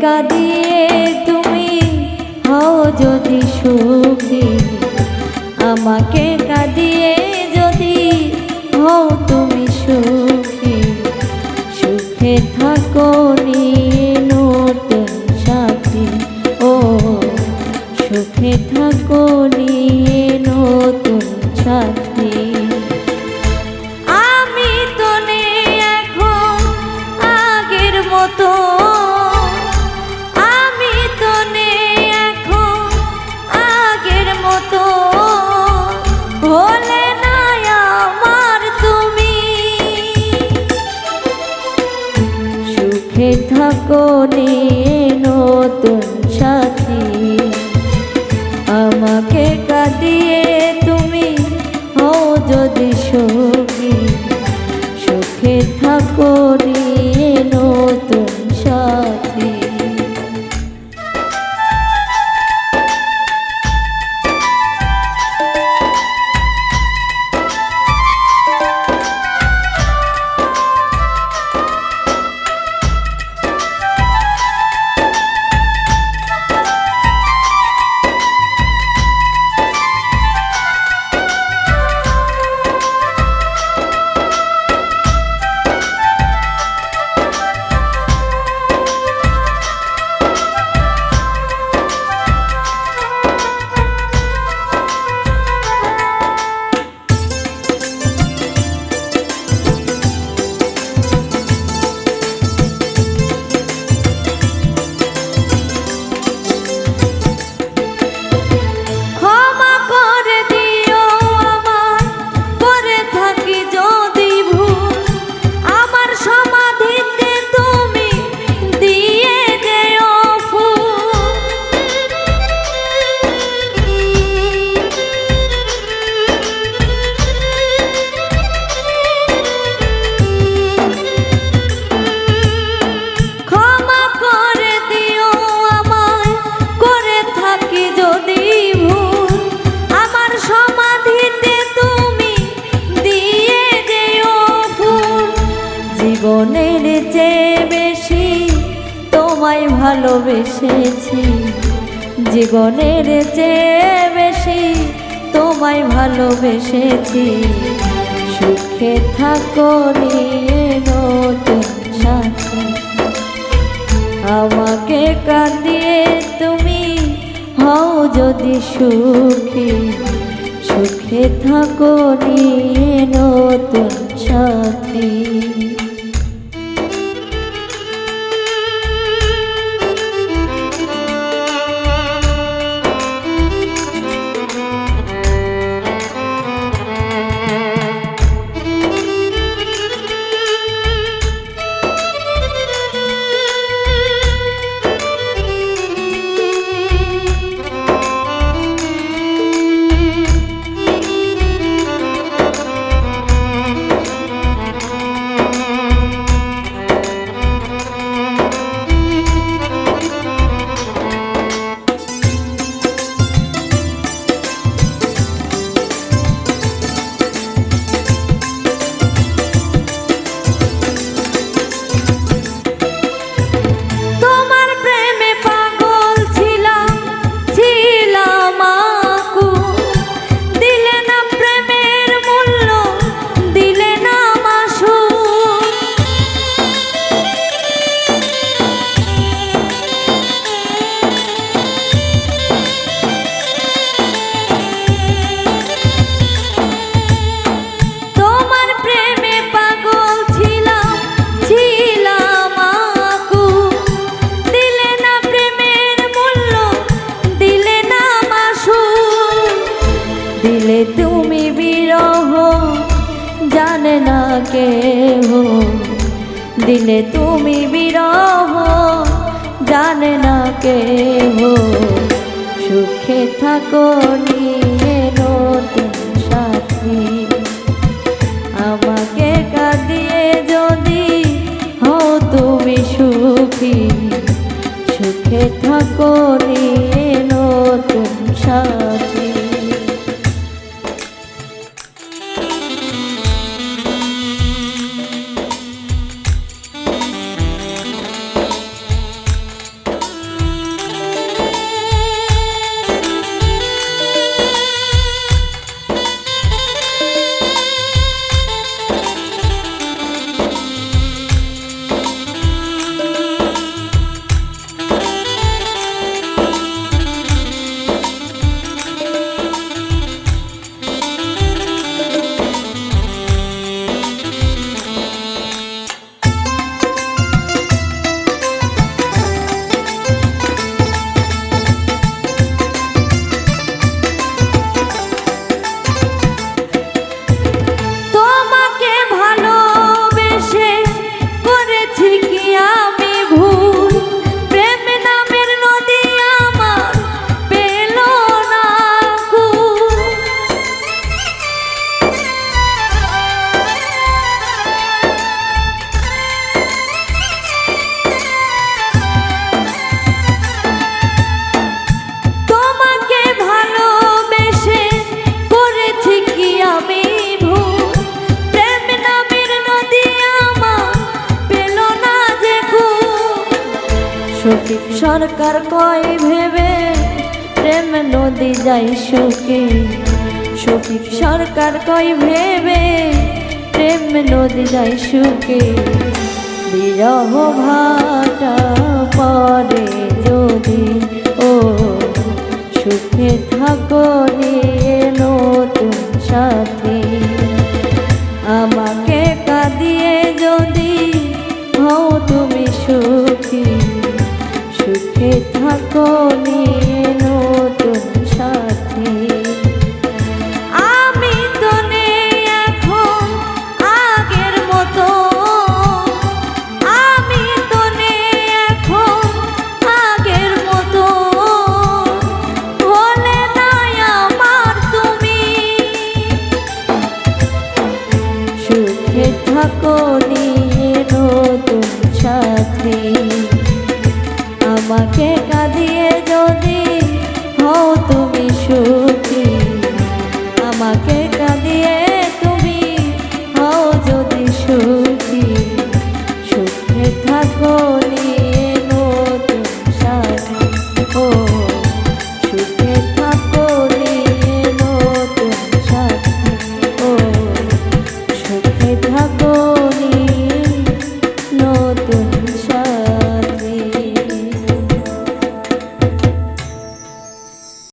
কাঁদিয়ে তুমি হও যদি সুখী, আমাকে কাঁদিয়ে যদি হও তুমি সুখী, সুখে থাকো নিয়ে নতুন সাথী, ও সুখে থাকো নিয়ে নতুন সাথী। আমি তো নেই এখন আগের মতো, আমি তো নেই এখন আগের মতো, হলে না আমার তুমি, সুখে থাকো নিয়ে নতুন সাথী, আমাকে কাঁদিয়ে তুমি হও যদি সুখী, সুখে থাকো নিয়ে নতুন সাথী। জীবনের চেয়ে বেশি তোমায় ভালোবেসেছি, জীবনের চেয়ে বেশি তোমায় ভালোবেসেছি, সুখে থাকো নিয়ে নতুন সাথী, আমাকে কাঁদিয়ে তুমি হও যদি সুখী, সুখে থাকো নিয়ে নতুন সাথী। দিলে তুমি বিরহ জানে না কেহ, দিলে তুমি বিরহ জানে না কেহ, সুখে থাকো নিয়ে নতুন সাথী, আমাকে কাঁদিয়ে যদি হও তুমি সুখী, সুখে থাকো নিয়ে নতুন সাথী। সরকার কয় ভেবে প্রেম নদী যায় সুখে শফিক সরকার কয় ভেবে প্রেম নদী যায় সুখে বিরহ ভাটা পরে যদি ও সুখে থাকো নিয়ে নতুন সাথী আমাকে কাঁদিয়ে যদি হও তুমি সুখী সুখে থাকো নিয়ে নতুন সাথী আমি তো নেই এখন আগের মতো আমি তো নেই এখন আগের মতো হলে নাই আমার তুমি সুখে থাকো